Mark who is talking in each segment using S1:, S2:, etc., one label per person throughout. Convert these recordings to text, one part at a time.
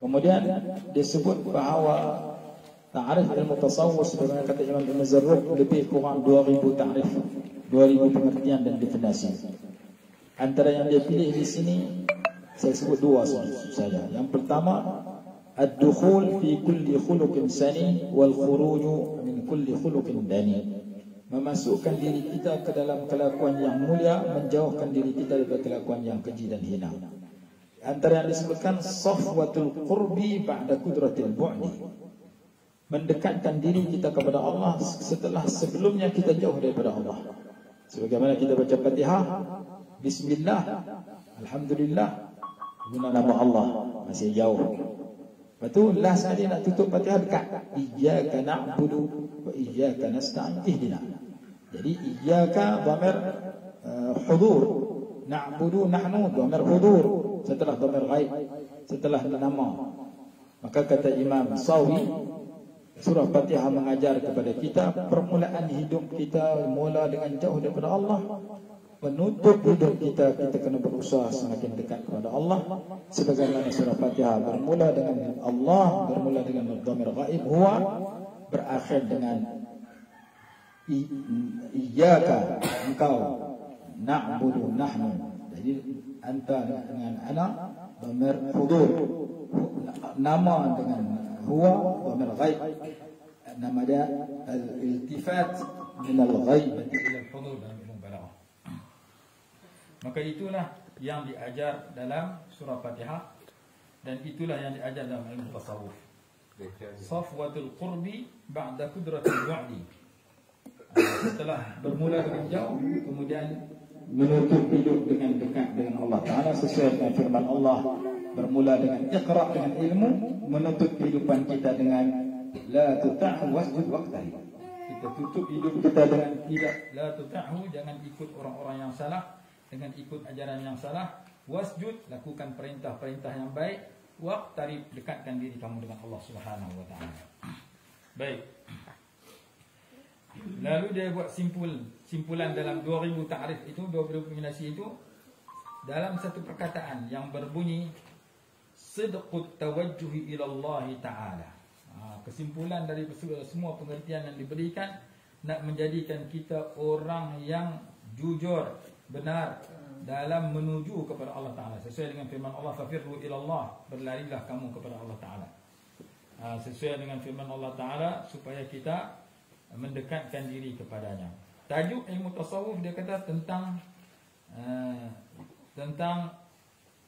S1: Kemudian disebut bahawa ta'rif ilmu tasawuf sebagaimana kata Imam Ibn Zarruq lebih kurang 2000 ta'rif, 2000 pengertian dan definisi. Antara yang dia pilih di sini saya sebut dua saja. Yang pertama, ad-dukhul fi kulli khuluqin sani wal khuruju min kulli khuluqin dani. Memasukkan diri kita ke dalam kelakuan yang mulia, menjauhkan diri kita dari kelakuan yang keji dan hina. Antara yang disebutkan safwatul qurbi ba'da qudratil bu'di, mendekatkan diri kita kepada Allah setelah sebelumnya kita jauh daripada Allah. Sebagaimana kita baca Fatihah, bismillah, alhamdulillah, guna nama Allah, masih jauh. Lepas tu last kali nak tutup Fatihah dekat, iyyaka na'budu wa iyyaka nasta'in ihdina. Jadi iyyaka dhamir hudur, na'budu nahnu dhamir hudur, setelah dhamir ghaib, setelah nama. Maka kata Imam Sawi, surah Fatihah mengajar kepada kita permulaan hidup kita mula dengan jauh daripada Allah, penutup hidup kita kena berusaha semakin dekat kepada Allah. Sebagaimana surah Fatihah bermula dengan Allah, bermula dengan dhamir ghaib huwa, berakhir dengan iyyaka engkau, na'budu nahnu. Jadi anta dengan ana dhamir hudur, nama dengan huwa dhamir ghaib. Nama dia al-iltifat min al-ghaib ila al-hudur dalam ilmu balaghah. Maka itulah yang diajar dalam surah Fatihah, dan itulah yang diajar dalam ilmu tasawuf. Safwatul qurbi ba'da qudratil bu'di. Setelah bermula dengan jauh, kemudian menutup hidup dengan dekat dengan Allah Ta'ala sesuai dengan firman Allah. Bermula dengan iqra' dengan ilmu, menutup kehidupan kita dengan la tuta'hu wasjud waqtahi. Kita tutup hidup kita dengan tidak la tuta'hu, jangan ikut orang-orang yang salah, dengan ikut ajaran yang salah. Wasjud, lakukan perintah-perintah yang baik. Waqtarib, dekatkan diri kamu dengan Allah Subhanahu wa Ta'ala. Baik. Lalu dia buat simpulan dalam 2000 ta'rif itu, 2000 kombinasi itu, dalam satu perkataan yang berbunyi sidqut tawajjuhi ila Allah Ta'ala. Kesimpulan dari semua pengertian yang diberikan, nak menjadikan kita orang yang jujur, benar dalam menuju kepada Allah Ta'ala. Sesuai dengan firman Allah, fafirru ila Allah, berlarilah kamu kepada Allah Ta'ala. Sesuai dengan firman Allah Ta'ala, supaya kita mendekatkan diri kepadanya. Tajuk ilmu tasawuf dia kata tentang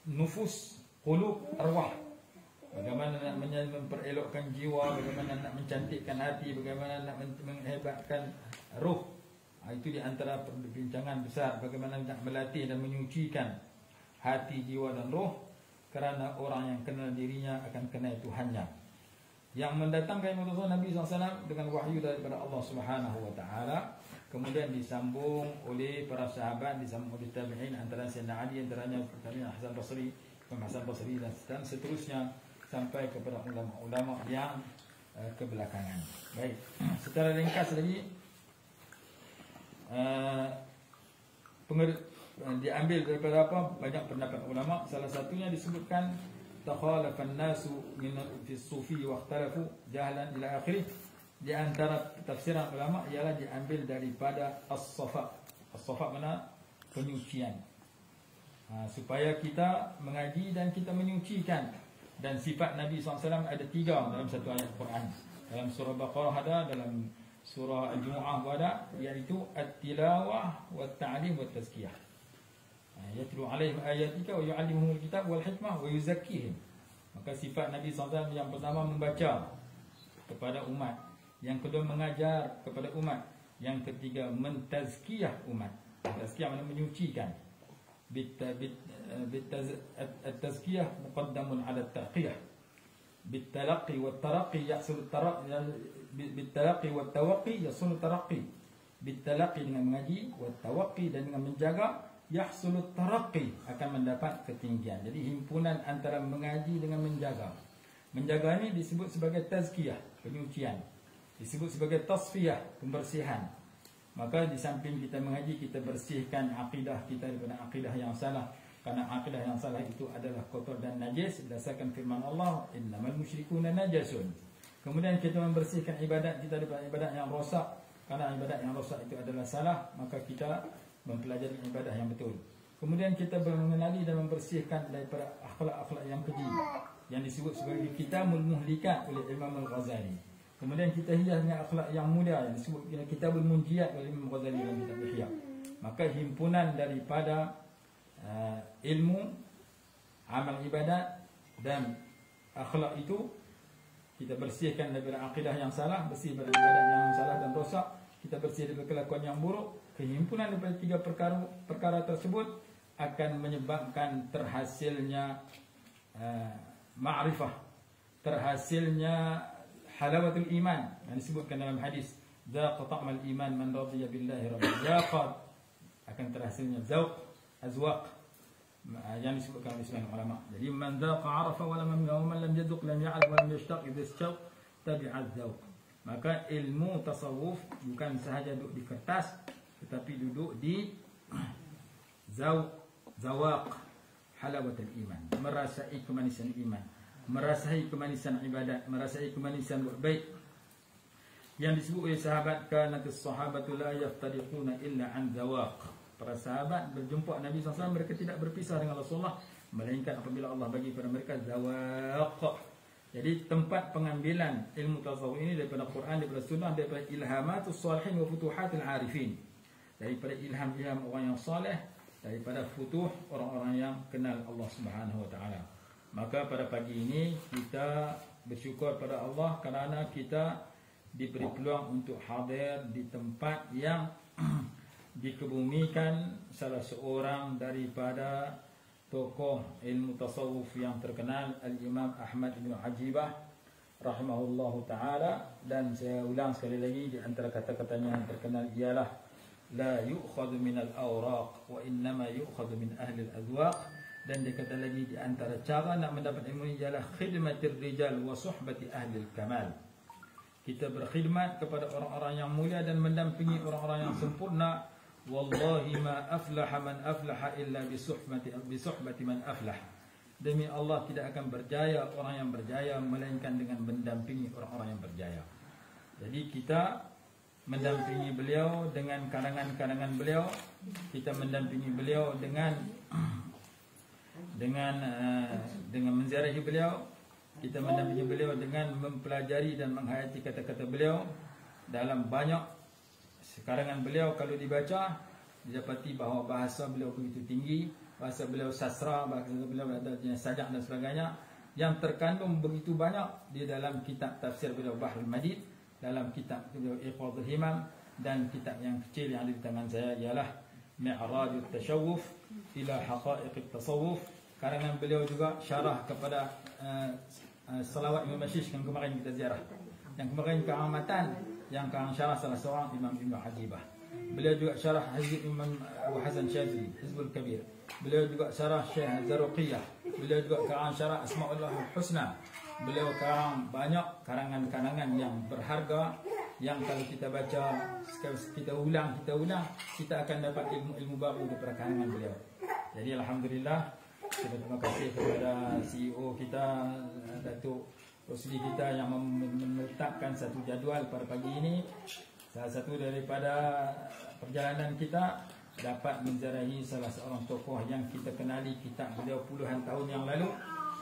S1: nufus, qulub, arwah. Bagaimana nak memperelokkan jiwa, bagaimana nak mencantikkan hati, bagaimana nak menghebatkan ruh. Itu di antara perbincangan besar, bagaimana nak melatih dan menyucikan hati, jiwa dan roh. Kerana orang yang kenal dirinya akan kenal Tuhannya. Yang mendatangkan ilmu tasawuf Nabi SAW dengan wahyu daripada Allah Subhanahu wa Ta'ala, kemudian disambung oleh para sahabat, disambung oleh tabi'in, antara Sayyidina Ali, antaranya Hasan Basri, Imam Hasan Basri dan seterusnya sampai kepada ulama-ulama yang kebelakangan. Baik, secara ringkas lagi, diambil daripada apa? Banyak pendapat ulama. Salah satunya disebutkan takhalafan nasu min fi sufi wa ikhtalafu jahlan ila akhirih. Di antara tafsiran ulama ialah diambil daripada as-safa. As-safa mana? Penyucian. Supaya kita mengaji dan kita menyucikan. Dan sifat Nabi SAW ada 3 dalam satu ayat Quran. Dalam surah Baqarah ada, dalam surah Al-Jumu'ah ada, iaitu at-tilawah wat-ta'lim wat-tazkiyah. Yatlu alaihim ayatika wa yu'allimuhumul kitab wal hikmah wa yuzakkihim. Maka sifat Nabi SAW yang pertama membaca kepada umat, yang kedua mengajar kepada umat, yang ketiga mentazkiyah umat. Tazkiyah maknanya menyucikan. At-tazkiyah muqaddamun ala at-taqiyah. Bitalaqi wat-taraqi yahsul at-taraqi, bitalaqi wat-tawaqqi yahsul at-taraqi. Bitalaqi dengan mengaji, wat-tawaqqi dan dengan menjaga, yahsulut taraqi akan mendapat ketinggian. Jadi himpunan antara mengaji dengan menjaga. Menjaga ini disebut sebagai tazkiyah, penyucian. Disebut sebagai tasfiyah, pembersihan. Maka di samping kita mengaji, kita bersihkan akidah kita daripada akidah yang salah.
S2: Karena akidah yang salah itu adalah kotor dan najis berdasarkan firman Allah, innamal musyrikuna najasun. Kemudian kita membersihkan ibadat kita daripada ibadat yang rosak. Karena ibadat yang rosak itu adalah salah, maka kita mempelajari ibadah yang betul. Kemudian kita mengenali dan membersihkan daripada akhlak-akhlak yang keji yang disebut sebagai Kitabul Muhlikat oleh Imam Al-Ghazali. Kemudian kita hias dengan akhlak yang mulia yang disebut Kitabul Munjiyat oleh Imam Al-Ghazali dalam kitab Ihya. Maka himpunan daripada ilmu, amal ibadat dan akhlak itu kita bersihkan daripada akidah yang salah, bersih daripada ibadat yang salah dan rosak, kita bersih daripada kelakuan yang buruk. Kehimpunan daripada tiga perkara tersebut akan menyebabkan terhasilnya ma'rifah, terhasilnya halawatul iman yang disebutkan dalam hadis, dhaqa ta'mal iman man radiya billahi rabban, dhaqa, akan terhasilnya zauq, azwaq yang disebutkan oleh sebagian ulama. Jadi man dhaqa arafa wa lam lam yadhuq lam ya'rif wa lam yashtaq idza istaq tabi'a dzauq. Maka ilmu tasawuf bukan sahaja duduk di kertas, tetapi duduk di zauq, zawaq, halawatul iman, merasai kemanisan iman, merasai kemanisan ibadat, merasai kemanisan buat baik. Yang disebut oleh sahabat, kanatus sahabatu la yaftariquna illa an zawaq. Para sahabat berjumpa Nabi SAW, mereka tidak berpisah dengan Rasulullah melainkan apabila Allah bagi kepada mereka zawaq. Jadi tempat pengambilan ilmu tasawuf ini daripada Quran, daripada sunnah, daripada ilhamatus salihin wa futuhatil arifin, daripada ilham-ilham orang yang saleh, daripada futuh orang-orang yang kenal Allah Subhanahu wa taala. Maka pada pagi ini kita bersyukur pada Allah kerana kita diberi peluang untuk hadir di tempat yang dikebumikan salah seorang daripada tokoh ilmu tasawuf yang terkenal, Al-Imam Ahmad bin Ajibah rahimahullahu taala. Dan saya ulang sekali lagi, di antara kata-katanya yang terkenal ialah la yu'khadhu minal awraq wa innama yu'khadhu min ahli al-adwaq. Dan dia kata lagi, di antara cara nak mendapat ilmu ini ialah khidmatir rijal wa suhbati ahli al-kamal. Kita berkhidmat kepada orang-orang yang mulia dan mendampingi orang-orang yang sempurna. Wallahi ma aflaha man aflaha illa bi suhbati man aflah. Demi Allah tidak akan berjaya orang yang berjaya melainkan dengan mendampingi orang-orang yang berjaya. Jadi kita mendampingi beliau dengan karangan-karangan beliau, kita mendampingi beliau dengan menziarahi beliau, kita mendampingi beliau dengan mempelajari dan menghayati kata-kata beliau. Dalam banyak karangan beliau kalau dibaca, didapati bahawa bahasa beliau begitu tinggi, bahasa beliau sastra, bahasa beliau ada jenis sajak dan sebagainya, yang terkandung begitu banyak di dalam kitab tafsir beliau Bahrul Madid, dalam kitab beliau Iqadul Himam, dan kitab yang kecil yang ada di tangan saya ialah Mi'rajut Tashawuf ila Haqa'iqit Tasawuf. Karangan beliau juga syarah kepada Salawat Imam Mashish yang kemarin kita ziarah, yang kemarin keamatan, yang karang syarah salah seorang Imam Ibn Ajibah. Beliau juga syarah Hizb Imam Abu Hasan Syazili, Hizbul Kabir. Beliau juga syarah Syekh Zaruqiyah. Beliau juga karang syarah Asma'ullahul Husna. Beliau karang banyak karangan-karangan yang berharga, yang kalau kita baca, kita ulang, kita akan dapat ilmu-ilmu baru daripada karangan beliau. Jadi alhamdulillah, kita terima kasih kepada CEO kita, Datuk Rosli kita, yang meletakkan satu jadual pada pagi ini. Salah satu daripada perjalanan kita dapat menziarahi salah seorang tokoh yang kita kenali kitab beliau puluhan tahun yang lalu,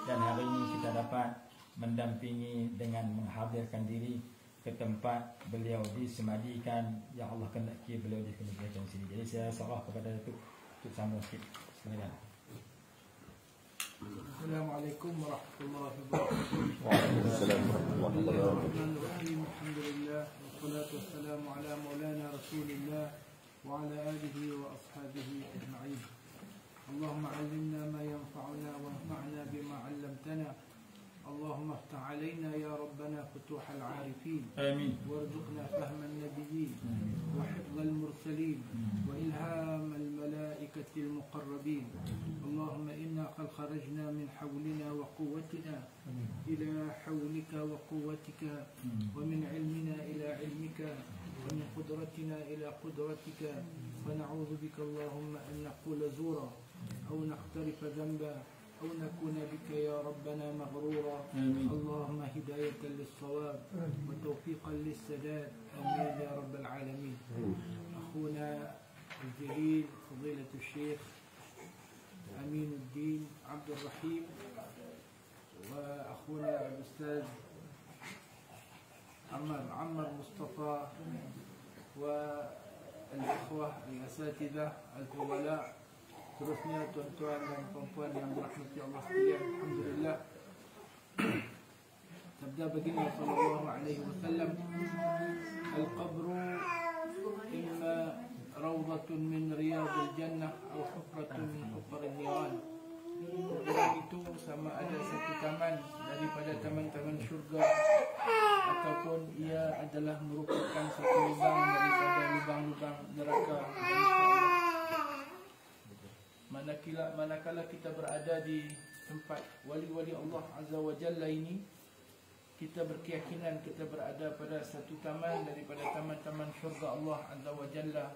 S2: dan hari ini kita dapat mendampingi dengan menghadirkan diri ke tempat beliau disemadikan yang Allah kehendaki beliau dikenalkan sini. Jadi saya serah kepada Datuk untuk sambung sikit. Bismillah.
S3: Assalamualaikum warahmatullahi wabarakatuh.
S4: Waalaikumsalam warahmatullahi
S3: Bismillahirrahmanirrahim. Alhamdulillah wassalatu wassalamu ala maulana Rasulillah wa ala alihi wa ashabihi ajma'in. Allahumma 'allimna ma yanfa'una wanfa'na bima 'allamtana. اللهم افتح علينا يا ربنا فتوح العارفين
S2: آمين.
S3: وارزقنا فهم النبيين وحفظ المرسلين وإلهام الملائكة المقربين. اللهم إنا قد خرجنا من حولنا وقوتنا إلى حولك وقوتك، ومن علمنا إلى علمك، ومن قدرتنا إلى قدرتك، ونعوذ بك اللهم أن نقول زورا أو نقترف ذنبا أو نكون بك يا ربنا مغرورا.
S1: آمين.
S3: اللهم هداية للصواب وتوفيقا للسداد. آمين يا رب العالمين. أخونا الجليل فضيلة الشيخ أمين الدين عبد الرحيم، وأخونا الأستاذ عمر مصطفى، والأخوة الأساتذة الفضلاء، terusnya tuan-tuan dan puan-puan yang dirahmati Allah sekalian. Alhamdulillah. Sabda baginda sallallahu alaihi wasallam, al-qabru imma rawdatun min riyadil jannah aw hufratun min hufarin niran. Kuburan itu sama ada satu taman daripada taman-taman syurga, ataupun ia adalah merupakan satu lubang daripada lubang-lubang neraka. Manakala kita berada di tempat wali-wali Allah Azza wa Jalla ini, kita berkeyakinan kita berada pada satu taman daripada taman-taman syurga Allah Azza wa Jalla.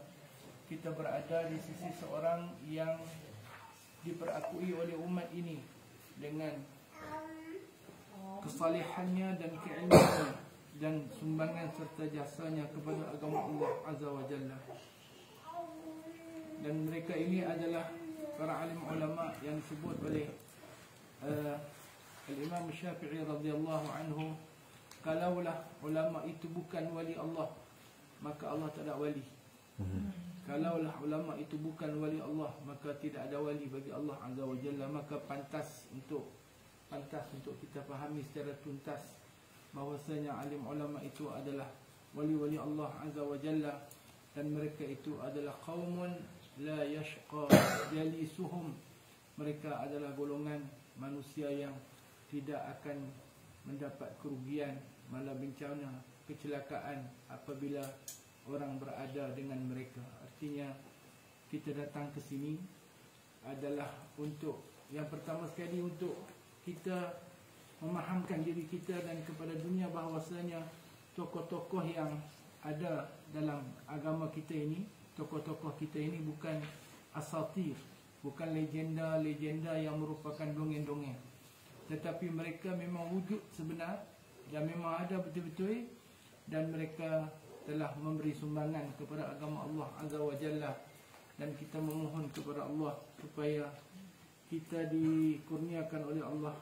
S3: Kita berada di sisi seorang yang diperakui oleh umat ini dengan kesalehannya dan keilmuannya dan sumbangan serta jasanya kepada agama Allah Azza wa Jalla. Dan mereka ini adalah para alim ulama yang disebut oleh Al-Imam Syafi'i radhiyallahu anhu, kalaulah ulama itu bukan wali Allah, maka Allah tak ada wali. Kalaulah ulama itu bukan wali Allah, maka tidak ada wali bagi Allah Azza wa Jalla. Maka pantas untuk kita fahami secara tuntas bahwasanya alim ulama itu adalah wali-wali Allah Azza wa Jalla, dan mereka itu adalah qaumun la yashqa jalisuhum. Mereka adalah golongan manusia yang tidak akan mendapat kerugian, malah bencana, kecelakaan apabila orang berada dengan mereka. Artinya kita datang ke sini adalah untuk, yang pertama sekali, untuk kita memahamkan diri kita dan kepada dunia bahawasanya tokoh-tokoh yang ada dalam agama kita ini, tokoh-tokoh kita ini bukan asatir, bukan legenda-legenda yang merupakan dongeng-dongeng, tetapi mereka memang wujud sebenar dan memang ada betul-betul, dan mereka telah memberi sumbangan kepada agama Allah Azza wa Jalla. Dan kita memohon kepada Allah supaya kita dikurniakan oleh Allah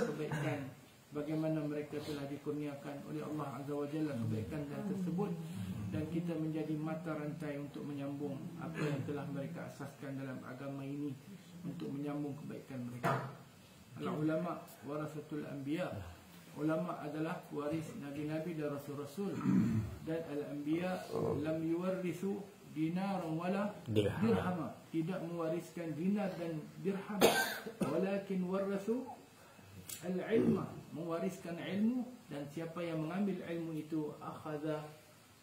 S3: kebaikan bagaimana mereka telah dikurniakan oleh Allah Azza wa Jalla kebaikan dan tersebut, dan kita menjadi mata rantai untuk menyambung apa yang telah mereka asaskan dalam agama ini, untuk menyambung kebaikan mereka. Al-ulama warasatul anbiya. Ulama adalah waris nabi-nabi dan rasul-rasul, dan al-anbiya lam yuwarrisu dinaran wala dirham, tidak mewariskan dinar dan dirham, walakin warasu al-ilma, mewariskan ilmu, dan siapa yang mengambil ilmu itu akhadha,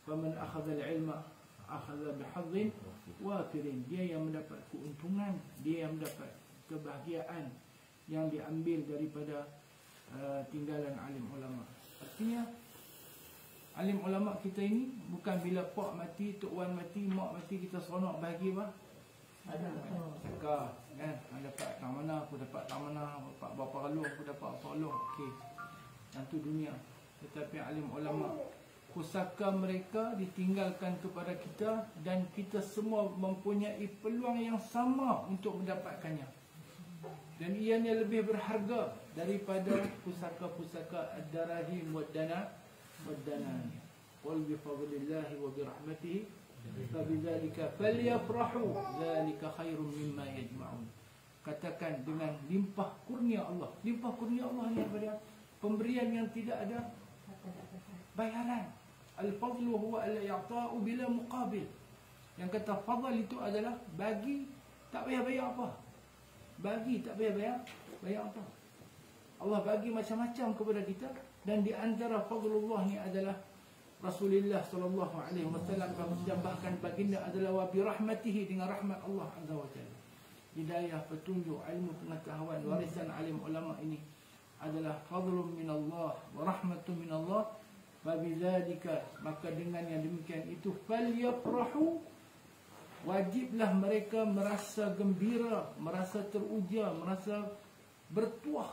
S3: faman akhadha al-ilma akhadha bihadhin wafirin, dia yang mendapat keuntungan, dia yang mendapat kebahagiaan yang diambil daripada tinggalan alim ulama. Artinya alim ulama kita ini bukan bila pak mati, tok wan mati, mak mati, kita seronok bahagia bah. Ada cakap kan, dapat tak mana, aku dapat tak mana, dapat berapa lalu, aku dapat apa lalu. Okey, itu dunia. Tetapi alim ulama, pusaka mereka ditinggalkan kepada kita, dan kita semua mempunyai peluang yang sama untuk mendapatkannya, dan ianya lebih berharga daripada pusaka-pusaka ad-darahim wad-dana wad-danani. Qul bi fadlillahi wa bi rahmatihi fabidzalika falyafrahu dzalika khairum mimma yajma'un. Katakan dengan limpah kurnia Allah. Limpah kurnia Allah ni adalah pemberian yang tidak ada bayaran. Al-fadlu huwa al-i'ta'u bila muqabil. Yang kata fadl itu adalah bagi, tak payah bayar apa. Bagi tak payah bayar apa. Allah bagi macam-macam kepada kita, dan di antara fadlullah ni adalah Rasulullah sallallahu alaihi wasallam, bahkan baginda adalah wa bi rahmatihi, dengan rahmat Allah Azza wa Jalla. Hidayah, petunjuk, ilmu, pengetahuan, warisan alim ulama ini adalah fadlun min Allah wa rahmatun min Allah. Wa bidzalika, maka dengan yang demikian itu falyafrahu, wajiblah mereka merasa gembira, merasa teruja, merasa bertuah.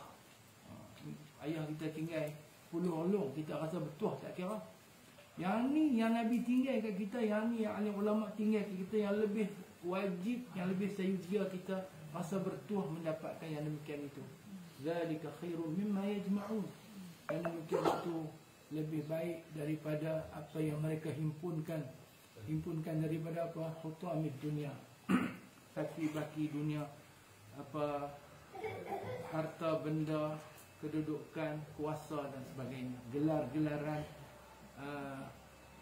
S3: Ayah kita tinggal puluh ulung, kita rasa bertuah tak kira. Yang ni yang Nabi tinggal kat kita, yang ni yang alim ulama tinggal kat kita, yang lebih wajib, yang lebih sayudia kita rasa bertuah mendapatkan yang demikian itu. Zalika khairun mimma yajma'un. Yang demikian itu lebih baik daripada apa yang mereka himpunkan daripada apa, hutamid dunia, baki dunia, apa, harta benda, kedudukan, kuasa dan sebagainya, gelar-gelaran,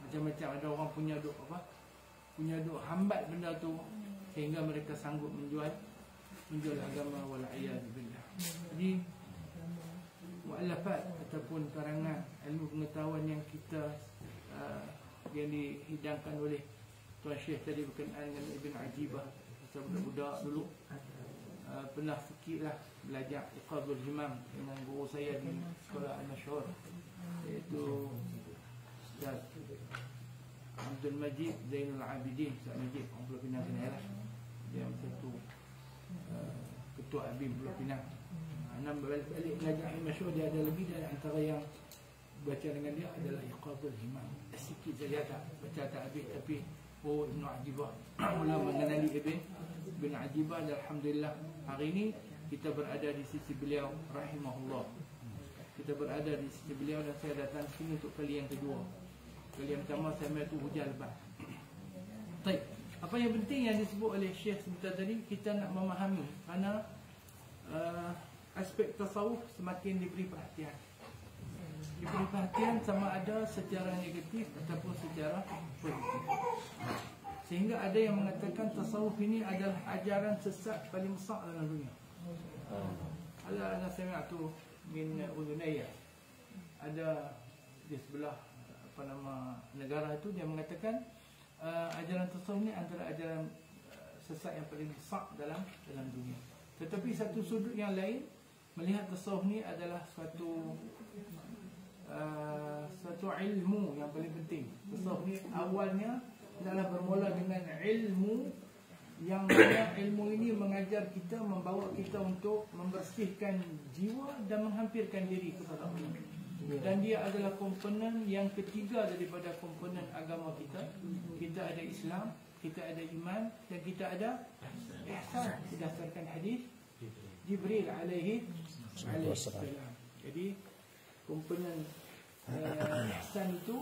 S3: macam-macam. Ada orang punya duk hambat benda tu sehingga mereka sanggup menjual agama, wal'iyad billah. Jadi mu'allafat ataupun karangan ilmu pengetahuan yang kita yang dihidangkan oleh Tuan Syekh tadi berkenaan dengan Ibn Ajibah. Masa budak-budak dulu pernah sikitlah belajar Iqadul Himam dengan guru saya di sekolah Al-Masyhur, iaitu Ustaz Abdul Majid Zainul Abidin. Ustaz Majid Pulau Pinang Kenalah, dia satu ketua Habib Pulau Pinang. 6 balik belajar Al-Masyhur, dia ada lebih dari antara yang baca dengan dia adalah Iqadul Himam. Sikit saja tak baca tak habis, tapi Ibn Ajibah mula mengenali Ibn Ajibah. Alhamdulillah hari ini kita berada di sisi beliau rahimahullah. Kita berada di sisi beliau dan saya datang sini untuk kali yang kedua. Kali yang pertama saya main tu hujan lebat. Baik, apa yang penting yang disebut oleh Syekh sebentar tadi, kita nak memahami kerana aspek tasawuf semakin diberi perhatian. Diberi perhatian sama ada secara negatif ataupun secara positif. Sehingga ada yang mengatakan tasawuf ini adalah ajaran sesat paling besar dalam dunia. Ana sami'tu min Udunaya. Ada di sebelah apa nama negara itu, dia mengatakan ajaran tasawuf ini antara ajaran sesat yang paling besar dalam dunia. Tetapi satu sudut yang lain melihat tasawuf ni adalah suatu ilmu yang paling penting. Tasawuf ni awalnya adalah bermula dengan ilmu yang mana ilmu ini mengajar kita, membawa kita untuk membersihkan jiwa dan menghampirkan diri kepada Allah. Dan dia adalah komponen yang ketiga daripada komponen agama kita. Kita ada Islam, kita ada iman, dan kita ada ihsan berdasarkan hadis Jibril alaihi salam. Jadi komponen ihsan itu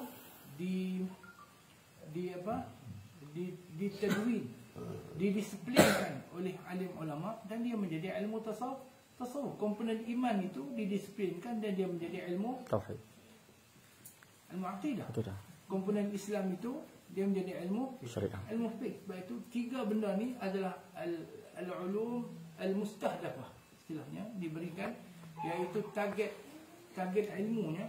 S3: ditadwin, didisiplinkan oleh alim ulama dan dia menjadi ilmu tasawuf. Komponen iman itu didisiplinkan dan dia menjadi ilmu tauhid, ilmu aqidah. Komponen Islam itu dia menjadi ilmu syariah, ilmu fiqh. Sebab itu tiga benda ni adalah al-ulum al-mustahdafah, istilahnya diberikan, iaitu target ilmunya,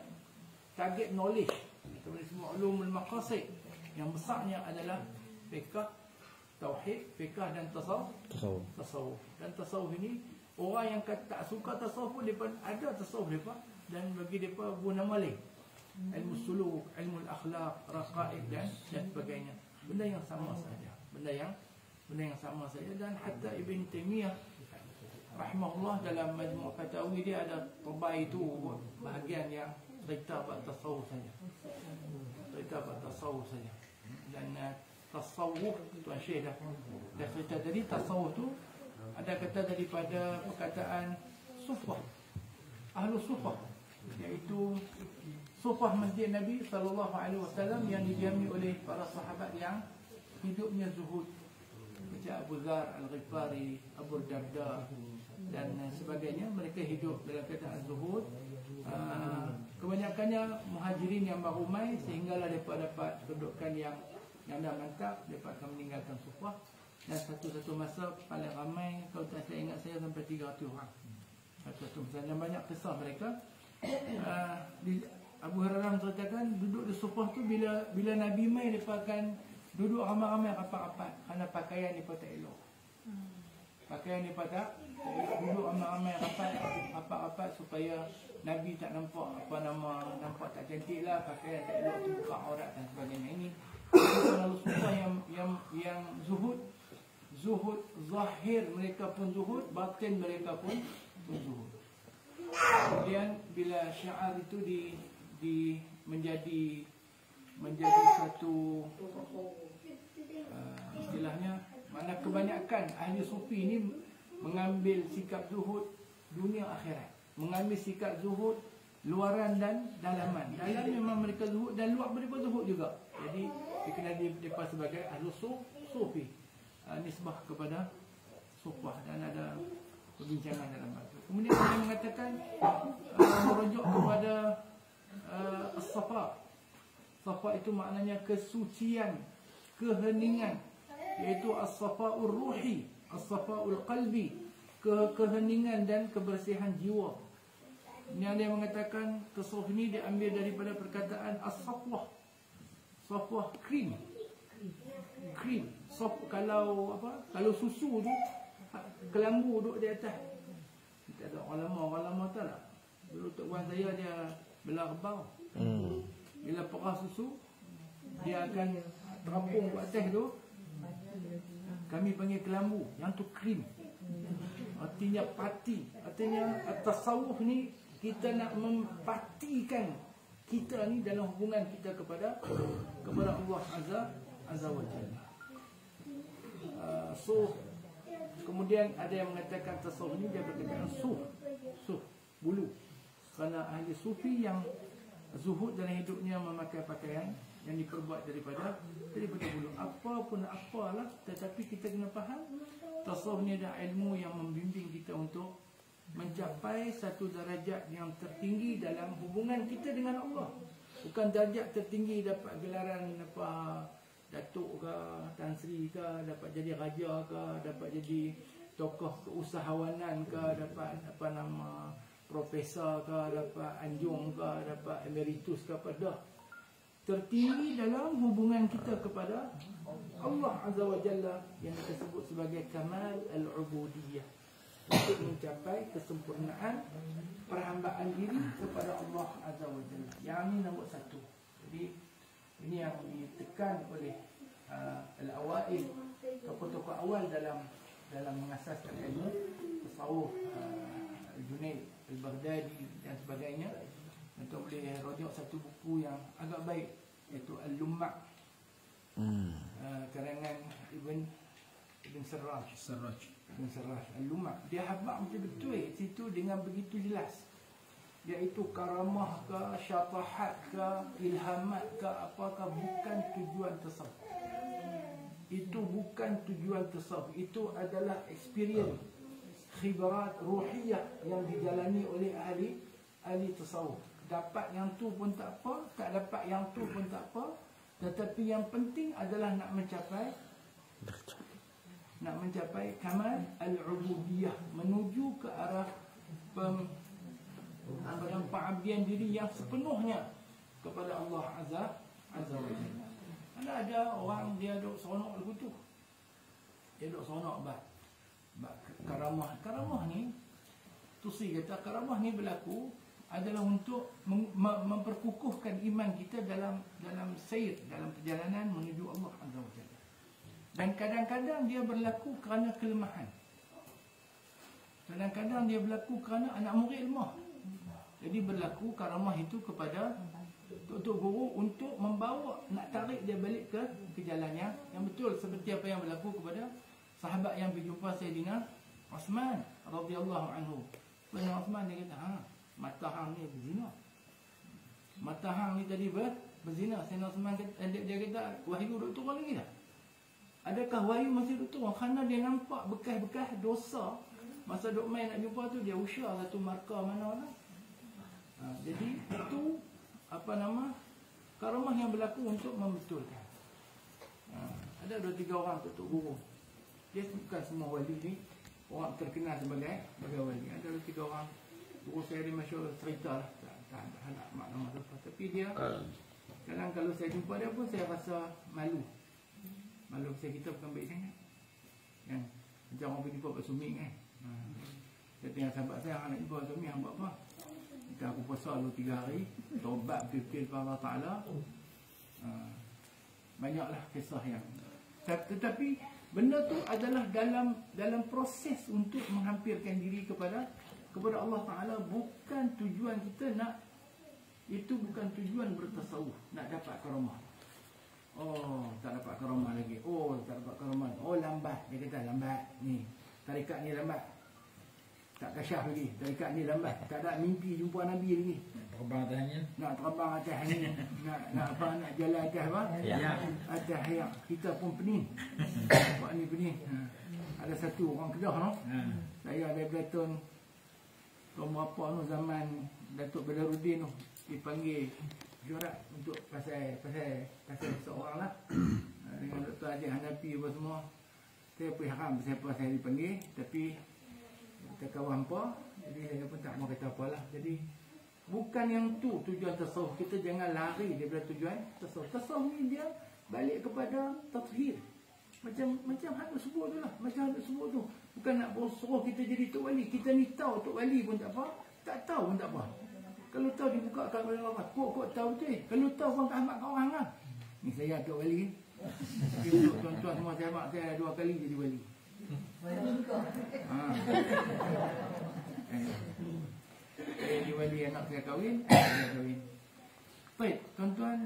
S3: target knowledge. Kita boleh sebut ulumul maqasid. Yang besarnya adalah fiqh, tauhid, fiqh dan tasawuf. Dan tasawuf ini orang yang tak suka tasawuf pun depa ada tasawuf depa, dan bagi depa guna malih ilmu suluk, ilmu akhlak, raqaid dan sebagainya. Benda yang sama saja. Benda yang sama saja. Dan hatta Ibn Taymiyah rahimahullah dalam Majmu' Fatawi dia ada terbaik itu bahagian yang cerita bab tasawuf saja. Dan tasawuf Tuan Syekh dah cerita tadi, tasawuf tu ada kata daripada perkataan sufah, ahlu sufah, iaitu sufah masjid Nabi SAW yang didiami oleh para sahabat yang hidupnya zuhud, macam Abu Dzar Al-Ghifari, Abu Darda dan sebagainya. Mereka hidup dalam keadaan zuhud. Kebanyakannya muhajirin yang berumai, sehinggalah mereka dapat kedudukan yang dah mantap, mereka akan meninggalkan sufah. Dan satu masa paling ramai, kalau tak saya ingat saya sampai 300 orang. Satu masa, dan banyak kisah mereka. Abu Hurairah menceritakan duduk di sufah tu, bila Nabi mai, mereka akan duduk ramai-ramai rapat-rapat kerana pakaian mereka tak elok. Pakaian mereka tak elok, duduk ramai-ramai rapat-rapat supaya Nabi tak nampak nampak tak cantik lah, pakaian tak elok, buka aurat dan sebagainya. Ini kalau sufah yang zuhud, zuhud, zahir mereka pun zuhud, batin mereka pun zuhud. Kemudian bila syiar itu menjadi satu istilahnya, mana kebanyakan ahli sufi ini mengambil sikap zuhud dunia akhirat, mengambil sikap zuhud luaran dan dalaman. Dalam memang mereka zuhud dan luar mereka zuhud juga. Jadi dikenal mereka sebagai ahli sufi, nisbah kepada sufah, dan ada perbincangan dalam hal itu. Kemudian dia mengatakan merujuk kepada as-safa. Safa itu maknanya kesucian, keheningan, iaitu as-safa'ur ruhi, as-safa'ul qalbi, keheningan dan kebersihan jiwa. Ini ada yang mengatakan tasawuf ini diambil daripada perkataan as-safwah. Safwah krim. Kalau susu tu kelambu duduk di atas. Kita ada ulama tahu tak? Dulu tok wan saya dia belah rebau. Bila perah susu, dia akan terapung ke atas tu. Kami panggil kelambu, yang tu krim. Artinya pati. Artinya tasawuf ni kita nak mempatikan kita ni dalam hubungan kita kepada Allah Azza wa Jalla. Kemudian ada yang mengatakan tasawuf ni dia berkaitan suf, bulu. Kerana ahli sufi yang zuhud dalam hidupnya memakai pakaian yang diperbuat daripada bulu. Apalah, tetapi kita kena faham tasawuf ni ada ilmu yang membimbing kita untuk mencapai satu darjat yang tertinggi dalam hubungan kita dengan Allah. Bukan darjat tertinggi dapat gelaran datuk ke, Tan Sri ke, dapat jadi raja ke, dapat jadi tokoh keusahawanan ke, dapat profesor ke, dapat anjung ke, dapat emeritus ke, dah. Tertinggi dalam hubungan kita kepada Allah Azza wa Jalla yang kita sebut sebagai kamal al-ubudiyah, untuk mencapai kesempurnaan perhambaan diri kepada Allah Azza wa Jalla. Yang ini nombor satu. Jadi ini yang ditekan oleh al-awail, tokoh-tokoh awal dalam mengasaskan ilmu tasawuf, Junaid al-Baghdadi dan sebagainya. Kita boleh rujuk satu buku yang agak baik, iaitu Al-Lumma', karangan Ibn Sarraj. Al-Lumma'. Dia habaq betul-betul situ dengan begitu jelas, iaitu karamah ke, syatahat ke, ilhamat ke, apakah bukan tujuan tasawuf. Itu bukan tujuan tasawuf. Itu adalah experience, khibrat ruhiyah yang dijalani oleh ahli tasawuf. Dapat yang tu pun tak apa, tak dapat yang tu pun tak apa, tetapi yang penting adalah nak mencapai kamal al-ubudiyah, menuju ke arah pengabdian diri yang sepenuhnya kepada Allah Azza wa Jalla. Ada orang dia duk seronok lagu tu. Dia duk seronok karamah ni, Tusi kata karamah ni berlaku adalah untuk memperkukuhkan iman kita dalam sair, dalam perjalanan menuju Allah Azza wa Jalla. Dan kadang-kadang dia berlaku kerana kelemahan. Kadang-kadang dia berlaku kerana anak murid lemah. Jadi berlaku karamah itu kepada Tok Guru untuk membawa, nak tarik dia balik ke jalan yang betul, seperti apa yang berlaku kepada sahabat yang berjumpa Sayyidina Osman radhiyallahu anhu. Sayyidina Osman dia kata, mata hang ni berzina. Mata hang ni tadi berzina. Sayyidina Osman dia kata, wahyu duk turun lagi dah. Adakah wahyu masih duk turun? Kerana dia nampak bekas-bekas dosa. Masa duk main nak jumpa tu, dia usah satu markah mana-mana. Jadi itu karamah yang berlaku untuk membetulkan. Ada 2-3 orang Tok Guru. Dia bukan semua wali ni orang terkenal sebagai wali. Ada 2-3 orang guru saya dia masyhur cerita lah, tak nak makna apa. Tapi dia kadang kalau saya jumpa dia pun saya rasa malu. Kita bukan baik sangat. Kan macam orang pergi jumpa Pak Sumi kan. Saya tengok sahabat saya, nak jumpa Pak Sumi, hang buat apa? Kita aku puasa 2-3 hari, taubat betul-betul kepada Allah Ta'ala. Banyaklah kisah yang, tetapi Benda tu adalah dalam proses untuk menghampirkan diri kepada Allah Ta'ala. Bukan tujuan kita nak, itu bukan tujuan bertasawuf, nak dapat karamah. Oh, tak dapat karamah lagi. Oh, tak dapat karamah. Oh, lambat. Dia kata lambat. Ni, tarikat ni lambat. Tak kasyaf lagi. Tarikat ni lambat. Tak ada mimpi jumpa Nabi lagi.
S2: Terbang atas angin.
S3: Nak terbang atas angin. nak apa? Nak jalan atas apa?
S2: Ya.
S3: Atas hayat. Kita pun pening. Buat ni pening. Ada satu orang Kedah no? Saya daripada tahun berapa no, zaman Datuk Badaruddin tu dipanggil jurat untuk pasal seorang lah. Dengan Dr. Haji Hanafi apa semua. Saya pun haram siapa saya dipanggil, tapi kita kawan apa, jadi saya pun tak mau kata apalah. Jadi bukan yang tu tujuan tasawuf. Kita jangan lari daripada tujuan tasawuf. Tasawuf ni dia balik kepada tathhir. Macam hak sebut tu lah. Macam hak sebut tu. Bukan nak suruh kita jadi Tok Wali. Kita ni tahu Tok Wali pun tak apa. Tak tahu pun tak apa. Kalau tahu dibukakan oleh orang. Kok tahu tu Kalau tahu pun Ahmad kat orang lah. Ni saya Tok Wali. Tapi untuk tuan-tuan semua sahabat saya 2 kali jadi wali. Jadi wali anak saya kahwin, saya kahwin. Baik, tuan-tuan.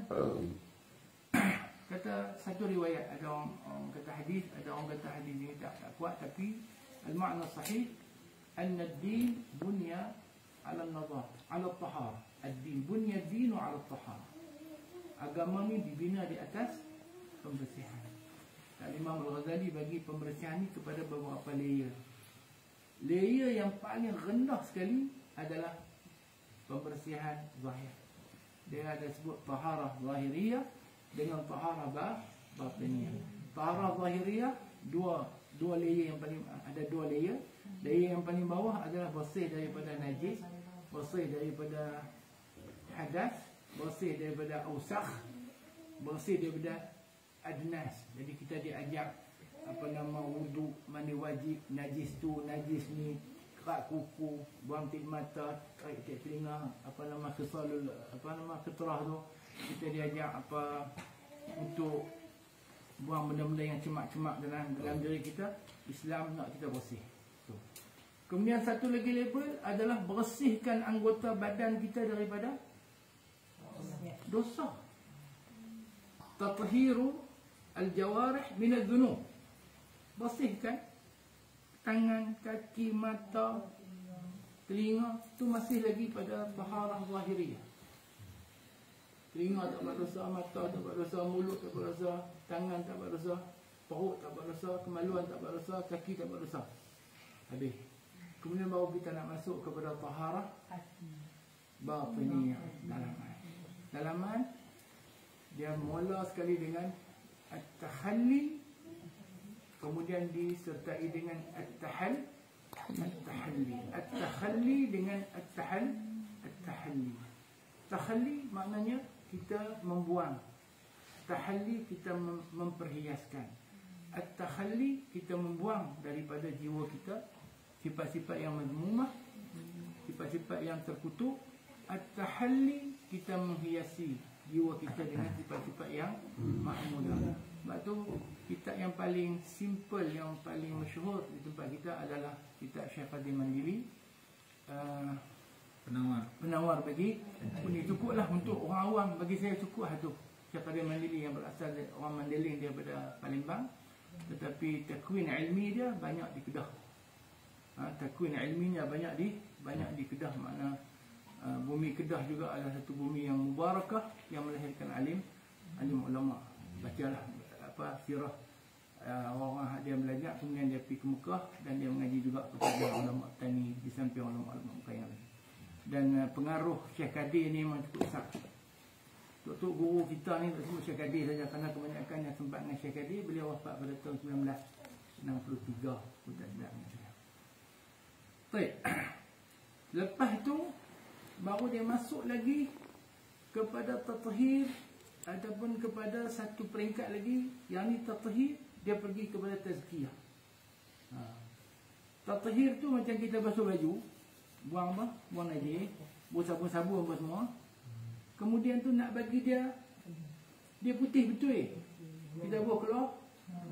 S3: Kata satu riwayat, ada orang kata hadis, ada orang kata hadis ni tak kuat, tapi al-ma'na sahih anna ad-din bunya 'ala an-nadhar, 'ala at-tahar. Ad-din bunya ad-din 'ala at-tahar. Agama ni dibina di atas pembersihan. Imam Al-Ghazali bagi pembersihan ni kepada beberapa layer. Layer yang paling rendah sekali adalah pembersihan zahir. Dia ada sebut taharah zahiriyah dengan taharah batiniyah. Taharah zahiriyah dua layer yang paling, ada 2 layer. Layer yang paling bawah adalah bersih daripada najis, bersih daripada hadas, bersih daripada ausakh, bersih daripada adnas. Jadi kita diajak wudu, mandi wajib, najis tu, najis ni, kerak kuku, buang tit mata, tarik tit telinga, khisalul, keterah tu. Kita diajak untuk buang benda-benda yang cemak-cemak dalam diri kita. Islam nak kita bersih. Kemudian satu lagi level adalah bersihkan anggota badan kita daripada dosa. Tathiru al-jawarih min adh-dhunub. Bersihkan tangan, kaki, mata, telinga, tu masih lagi pada taharah zahiriyah. Telinga tak buat dosa, mata tak buat dosa, mulut tak buat dosa, tangan tak buat dosa, perut tak buat dosa, kemaluan tak buat dosa, kaki tak buat dosa. Habis. Kemudian baru kita nak masuk kepada taharah batiniyah, dalaman. Dia mula sekali dengan at-tahalli, kemudian disertai dengan at-tahalli. At-tahalli dengan at-tahalli. Tahalli maknanya kita membuang. Tahalli kita memperhiaskan. At-tahalli kita membuang daripada jiwa kita sifat-sifat yang mazmumah, sifat-sifat yang terkutuk. At-tahalli kita menghiasi jiwa kita dengan sifat-sifat yang mahmudah. Sebab tu kitab yang paling simple, yang paling masyhur di tempat kita adalah kitab Syekh Qadir Mandili, Penawar bagi ini. Cukuplah untuk orang awam. Bagi saya cukup tu. Syekh Qadir Mandili yang berasal dari orang Mandailing, daripada Palembang, tetapi takwin ilmi dia banyak di Kedah. Takwin ilminya banyak di Kedah. Makna bumi Kedah juga adalah satu bumi yang mubarakah, yang melahirkan alim ulama. Bacalah sirah orang dia belajar, kemudian dia pergi ke Mekah dan dia mengaji juga kepada ulama tani di samping ulama Mekah yang lain. Dan pengaruh Syekh Qadir ni memang cukup besar. Tok guru kita ni tak semua Syekh Qadir saja, kerana kebanyakan yang sempat dengan Syekh Qadir, beliau wafat pada tahun 1963. Baik. Lepas tu baru dia masuk lagi kepada tathhir, ataupun kepada satu peringkat lagi, yang ni tathhir, dia pergi kepada tazkiyah. Tathhir tu macam kita basuh baju, buang apa? Buang najis, buang sabun-sabun apa semua. Kemudian tu nak bagi dia putih betul. Kita buang keluar,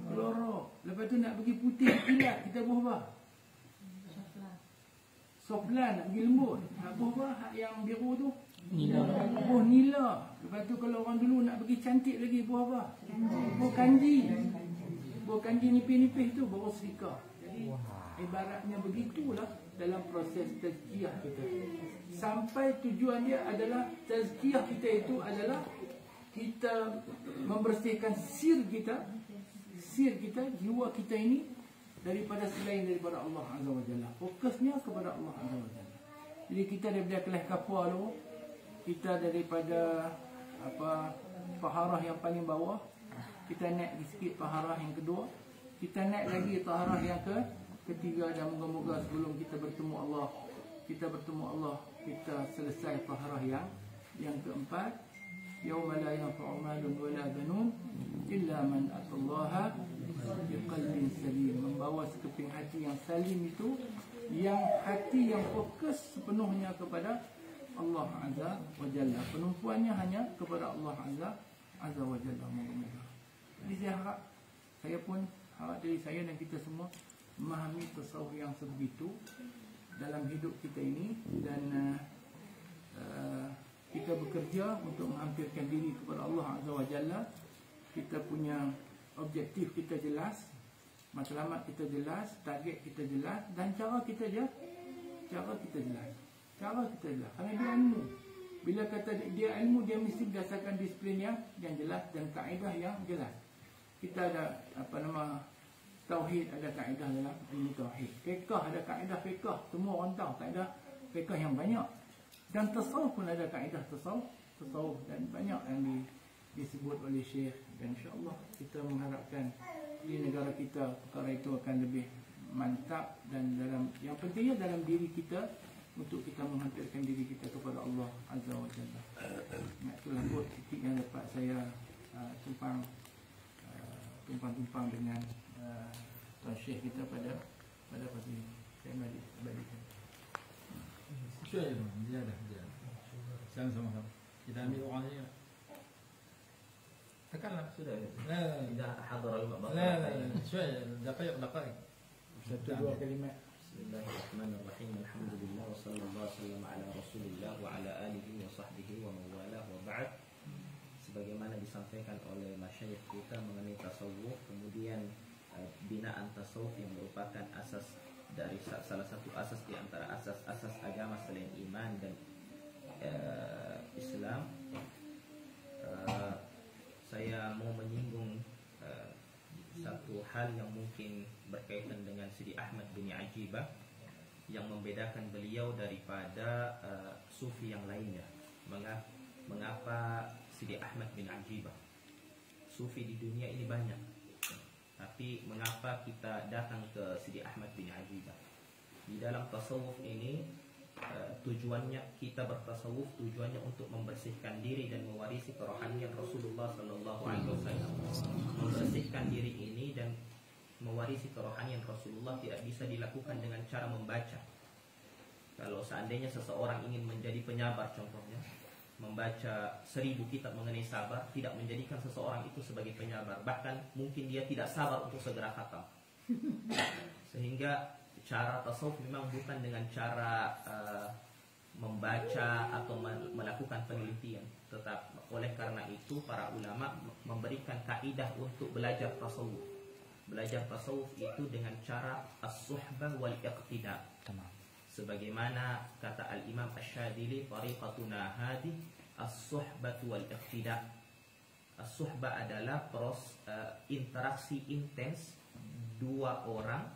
S3: Kelorok. Lepas tu nak pergi putih kilat, kita buah apa? Soflan, nak pergi lembut. Nak buah apa? Hak yang biru tu?
S1: Nila.
S3: Buah nila. Lepas tu kalau orang dulu nak pergi cantik lagi, buah apa? Buah kanji. Buah kanji nipis-nipis tu baru serika. Jadi ibaratnya begitulah dalam proses tazkiyah kita. Sampai tujuan dia adalah tazkiyah kita itu adalah kita membersihkan sir kita, jiwa kita ini daripada selain daripada Allah Azza wa Jalla. Fokusnya kepada Allah Azza wa Jalla. Jadi kita daripada kelas kapal tu, kita daripada taharah yang paling bawah, kita naik sikit taharah yang kedua, kita naik lagi taharah yang ketiga, dan moga-moga sebelum kita bertemu Allah, kita selesai taharah yang keempat. Yauma la yanfa'u malun wala banun illa man atallaha biqalbin salim. Membawa sekeping hati yang salim itu, yang hati yang fokus sepenuhnya kepada Allah Azza wa Jalla, penumpuannya hanya kepada Allah Azza wa Jalla. Moga-moga. Jadi saya pun harap dari saya dan kita semua memahami tasawuf yang sebegitu dalam hidup kita ini, dan kita bekerja untuk menghampirkan diri kepada Allah Azza wa Jalla. Kita punya objektif kita jelas, matlamat kita jelas, target kita jelas, dan cara kita jelas. Kerana dia ilmu. Bila kata dia ilmu, dia mesti berdasarkan disiplin yang jelas dan kaedah yang jelas. Kita ada tauhid, ada kaedah dalam ilmu tauhid. Fiqh ada kaedah fiqh, semua orang tahu kaedah fiqh yang banyak. Dan tasawuf pun ada kaedah tasawuf, dan banyak yang disebut oleh Syekh. Dan insya-Allah kita mengharapkan di negara kita perkara itu akan lebih mantap, dan yang pentingnya dalam diri kita, untuk kita menghampirkan diri kita kepada Allah Azza wa Jalla. Itulah kot titik yang dapat saya tumpang dengan Tuan Syekh kita pada pagi ini. Saya balikan.
S2: شوية زيادة sama-sama. Kita ambil orang ni. تكلم.
S5: sudah.
S2: لا
S5: إذا حضر المقبرة.
S2: لا شوية دقائق.
S3: Satu dua kalimat.
S5: Bismillahirrahmanirrahim. Alhamdulillah wa sallallahu wasallam ala Rasulillah wa ala alihi wa sahbihi wa mawalah wa ba'd. Sebagaimana disampaikan oleh masyayikh kita mengenai tasawuf, kemudian binaan tasawuf yang merupakan asas dari salah satu asas di antara asas-asas agama selain iman dan Islam. Saya mau menyinggung satu hal yang mungkin berkaitan dengan Sidi Ahmad bin Ajibah, yang membedakan beliau daripada sufi yang lainnya. Mengapa Sidi Ahmad bin Ajibah? Sufi di dunia ini banyak, tapi mengapa kita datang ke Sidi Ahmad bin Ajibah? Di dalam tasawuf ini, tujuannya kita bertasawuf, tujuannya untuk membersihkan diri dan mewarisi kerohanian Rasulullah Sallallahu Alaihi Wasallam. Membersihkan diri ini dan mewarisi kerohanian Rasulullah tidak bisa dilakukan dengan cara membaca. Kalau seandainya seseorang ingin menjadi penyabar, contohnya membaca 1000 kitab mengenai sabar tidak menjadikan seseorang itu sebagai penyabar. Bahkan mungkin dia tidak sabar untuk segera khatam. Sehingga cara tasawuf memang bukan dengan cara membaca atau melakukan penelitian. Tetap oleh karena itu para ulama memberikan kaidah untuk belajar tasawuf. Belajar tasawuf itu dengan cara as-suhbah wal iqtida. Sebagaimana kata Al-Imam Asy-Syadzili, tariqatuna hadi as-suhbah wal iqtida. As-suhbah adalah interaksi intens dua orang.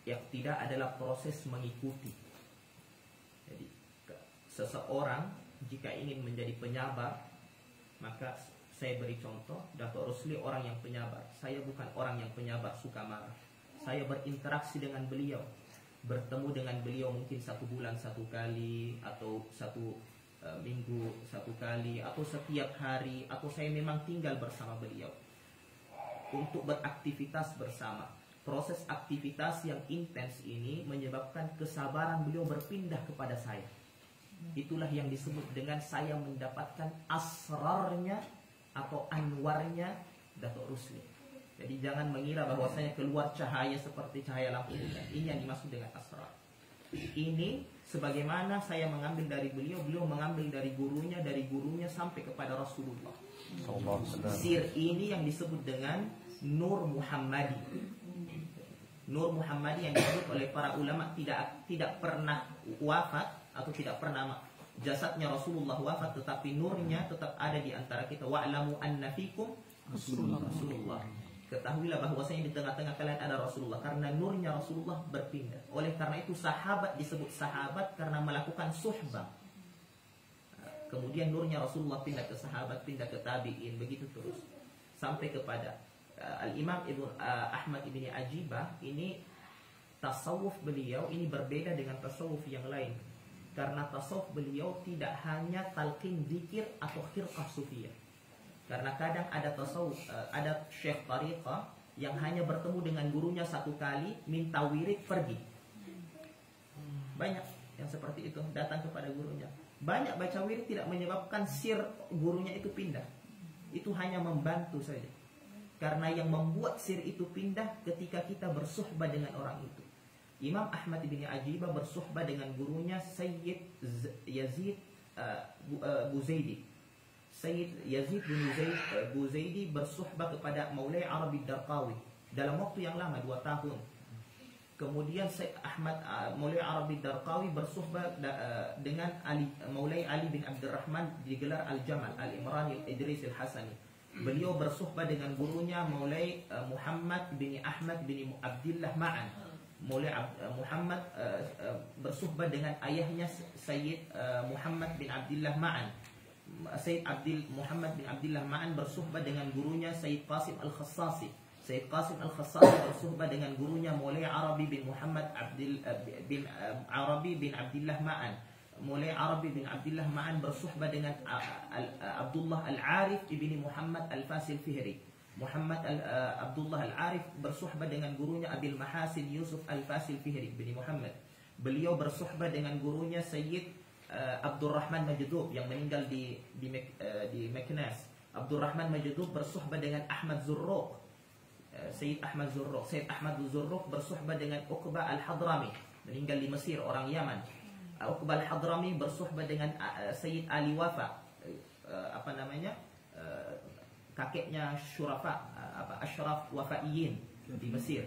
S5: Iqtida adalah proses mengikuti. Jadi seseorang jika ingin menjadi penyabar, maka saya beri contoh, Dato' Rusli orang yang penyabar. Saya bukan orang yang penyabar suka marah. Saya berinteraksi dengan beliau, bertemu dengan beliau mungkin 1 bulan 1 kali, atau 1 minggu 1 kali, atau setiap hari, atau saya memang tinggal bersama beliau untuk beraktivitas bersama. Proses aktivitas yang intens ini menyebabkan kesabaran beliau berpindah kepada saya. Itulah yang disebut dengan saya mendapatkan asrarnya atau anwarnya Dato' Rusli. Jadi jangan mengira bahwasanya keluar cahaya seperti cahaya lampu dunia. Ini yang dimaksud dengan asrar. Ini sebagaimana saya mengambil dari beliau, beliau mengambil dari gurunya sampai kepada Rasulullah. Sir ini yang disebut dengan Nur Muhammadi. Nur Muhammadi yang disebut oleh para ulama tidak pernah wafat atau tidak pernah jasadnya Rasulullah wafat, tetapi nurnya tetap ada di antara kita. Wa'lamu anna fikum Rasulullah. Ketahuilah bahwasanya di tengah-tengah kalian ada Rasulullah, karena nurnya Rasulullah berpindah. Oleh karena itu sahabat disebut sahabat karena melakukan suhbah. Kemudian nurnya Rasulullah pindah ke sahabat, pindah ke tabi'in, begitu terus sampai kepada Al-Imam Ahmad ibn Ajibah. Ini tasawuf beliau ini berbeda dengan tasawuf yang lain, karena tasawuf beliau tidak hanya talqin zikir atau khirqah sufiyah. Karena kadang ada tasawuf, ada syekh tariqah yang hanya bertemu dengan gurunya satu kali, minta wirid, pergi. Banyak yang seperti itu, datang kepada gurunya. Banyak baca wirid tidak menyebabkan sir gurunya itu pindah. Itu hanya membantu saja. Karena yang membuat sir itu pindah ketika kita bersuhbah dengan orang itu. Imam Ahmad bin Ajibah bersuhbah dengan gurunya Sayyid Yazid Buzaidi. Sayyid Yazid bin Buzaidi bersuhbah kepada Maulai Arabi Darqawi dalam waktu yang lama, 2 tahun. Kemudian Sayyid Ahmad Maulai Arabi Darqawi bersuhbah dengan Maulai Ali bin Abdurrahman digelar Al-Jamal Al-Imrani Idris Al-Hasani. Beliau bersuhbah dengan gurunya Maulai Muhammad bin Ahmad bin Abdillah Ma'an. Maulai Muhammad bersuhbah dengan ayahnya Sayyid Muhammad bin Abdillah Ma'an. Sayyid Muhammad bin Abdillah Ma'an bersuhbah dengan gurunya Sayyid Qasim Al-Khassasi. Sayyid Qasim Al-Khassasi bersuhbah dengan gurunya Maulai Arabi bin Muhammad bin Arabi bin Abdillah Ma'an. Maulai Arabi bin Abdillah Ma'an bersuhbah dengan Abdullah Al-Arif ibni Muhammad Al-Fasil Fihri. Abdullah Al-Arif bersuhbah dengan gurunya Abil Mahasin Yusuf Al-Fasil Fihri bin Muhammad. Beliau bersuhbah dengan gurunya Sayyid Abdurrahman Majdub yang meninggal di Meknas. Abdurrahman Majdub bersuhbah dengan Ahmad Zurruq, Sayyid Ahmad Zurruq. Sayyid Ahmad Zurruq bersuhbah dengan Uqbah Al-Hadrami, meninggal di Mesir, orang Yaman. Uqbah Al-Hadrami bersuhbah dengan Sayyid Ali Wafa, kakeknya Syurafa, Ashraf Wafaiyin di Mesir.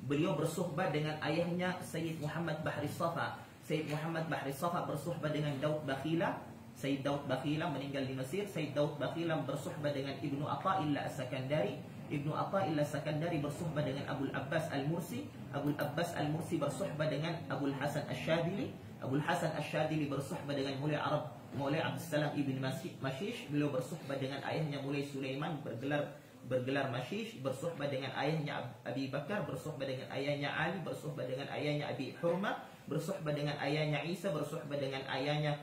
S5: Beliau bersuhbah dengan ayahnya Sayyid Muhammad Bahri Safa. Sayyid Muhammad Bahri Safa bersuhbah dengan Daud Bakhila. Sayyid Daud Bakhila meninggal di Mesir. Sayyid Daud Bakhila bersuhbah dengan Ibnu Athaillah As-Sakandari. Ibnu Athaillah As-Sakandari bersuhbah dengan Abul Abbas Al-Mursi. Abul Abbas Al-Mursi bersuhbah dengan Abul Hasan Asy-Syadili. Abul Hasan Asy-Syadili bersuhbah dengan Maulai Abdussalam ibn Mashish. Beliau bersuhbah dengan ayahnya Maulai Sulaiman, bergelar Mashish. Bersuhbah dengan ayahnya Abi Bakar. Bersuhbah dengan ayahnya Ali. Bersuhbah dengan ayahnya Abi Hurma. Bersuhbah dengan ayahnya Isa. Bersuhbah dengan ayahnya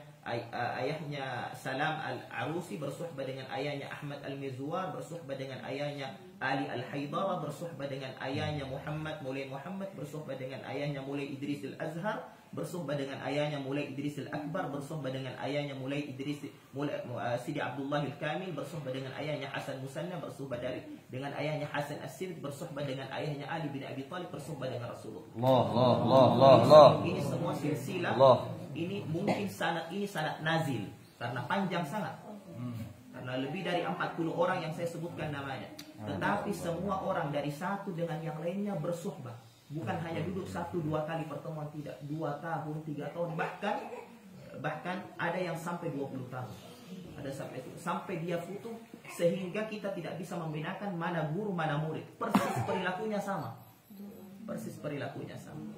S5: Salam Al-Arusi. Bersuhbah dengan ayahnya Ahmad Al-Mizwar. Bersuhbah dengan ayahnya Ali Al-Haidara. Bersuhbah dengan ayahnya Maulai Muhammad. Bersuhbah dengan ayahnya Maulai Idris Al-Azhar. Bersuhbah dengan ayahnya Maulai Idris Al-Akbar. Bersuhbah dengan ayahnya Maulai Sidi Abdullah Al-Kamil. Bersuhbah dengan ayahnya Hasan Musanna. Bersuhbah dengan ayahnya Hasan As-Sird. Bersuhbah dengan ayahnya Ali bin Abi Thalib. Bersuhbah dengan Rasulullah. Allah. Ini semua silsilah. Ini mungkin sanad nazil karena panjang sangat. Karena lebih dari 40 orang yang saya sebutkan namanya. Tetapi semua orang dari satu dengan yang lainnya bersuhbah. Bukan hanya duduk 1-2 kali pertemuan, tidak, 2 tahun, 3 tahun, bahkan ada yang sampai 20 tahun. Ada sampai dia futuh, sehingga kita tidak bisa membedakan mana guru mana murid. Persis perilakunya sama.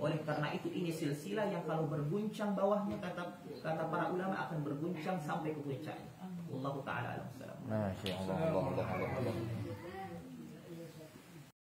S5: Oleh karena itu ini silsilah yang kalau berguncang bawahnya kata para ulama akan berguncang sampai ke puncaknya. Wallahu taala alam.
S4: Masya Allah.